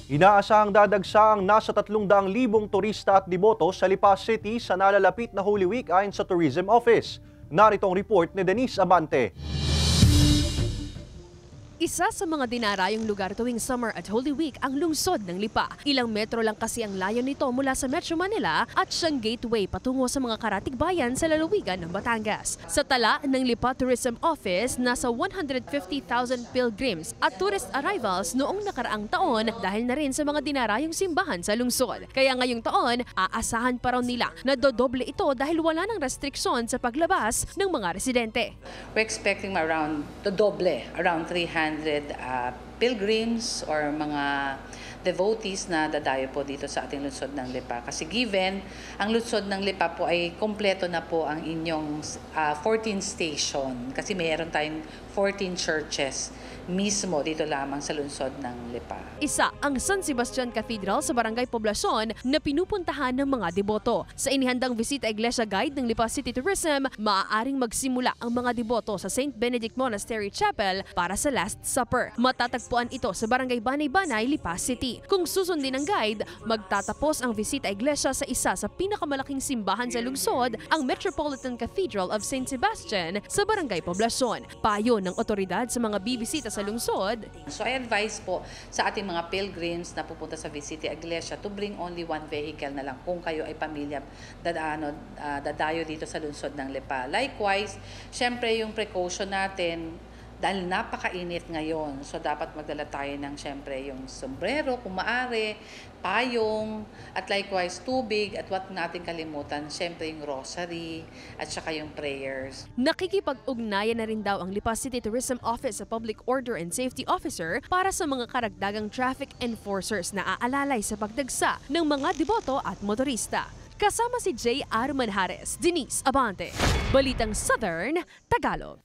Inaasahang dadagsa ang nasa 300,000 turista at deboto sa Lipa City sa nalalapit na Holy Week ayon sa Tourism Office. Narito ang report ni Denise Abante. Isa sa mga dinarayong lugar tuwing summer at Holy Week ang lungsod ng Lipa. Ilang metro lang kasi ang layo nito mula sa Metro Manila at siyang gateway patungo sa mga karatig-bayan sa lalawigan ng Batangas. Sa tala ng Lipa Tourism Office, nasa 150,000 pilgrims at tourist arrivals noong nakaraang taon dahil na rin sa mga dinarayong simbahan sa lungsod. Kaya ngayong taon, aasahan pa raw nila na dodoble ito dahil wala ng restriksyon sa paglabas ng mga residente. We're expecting around around 300 pilgrims or mga devotees na dadayo po dito sa ating lungsod ng Lipa. Kasi given, ang lungsod ng Lipa po ay kompleto na po ang inyong 14 station. Kasi mayroon tayong 14 churches mismo dito lamang sa lungsod ng Lipa. Isa ang San Sebastian Cathedral sa Barangay Poblacion na pinupuntahan ng mga deboto. Sa inihandang Visita Iglesia Guide ng Lipa City Tourism, maaaring magsimula ang mga deboto sa St. Benedict Monastery Chapel para sa Last Supper. Matatagpuan ito sa Barangay Banay-Banay, Lipa City. Kung susundin ng guide, magtatapos ang Visita Iglesia sa isa sa pinakamalaking simbahan sa lungsod, ang Metropolitan Cathedral of St. Sebastian sa Barangay Poblacion. Payo ng otoridad sa mga bibisita sa lungsod. So I advise po sa ating mga pilgrims na pupunta sa Visita Iglesia to bring only one vehicle na lang kung kayo ay pamilya dadayo dito sa lungsod ng Lipa. Likewise, syempre yung precaution natin dahil napakainit ngayon. So dapat magdala tayo ng syempre yung sombrero kung maaari, payong, at likewise tubig, at wag natin kalimutan syempre yung rosary at saka yung prayers. Nakikipag-ugnayan na rin daw ang Lipa City Tourism Office sa Public Order and Safety Officer para sa mga karagdagang traffic enforcers na aalalay sa pagdagsa ng mga deboto at motorista. Kasama si J. R. Manjares, Denise Abante, Balitang Southern, Tagalog.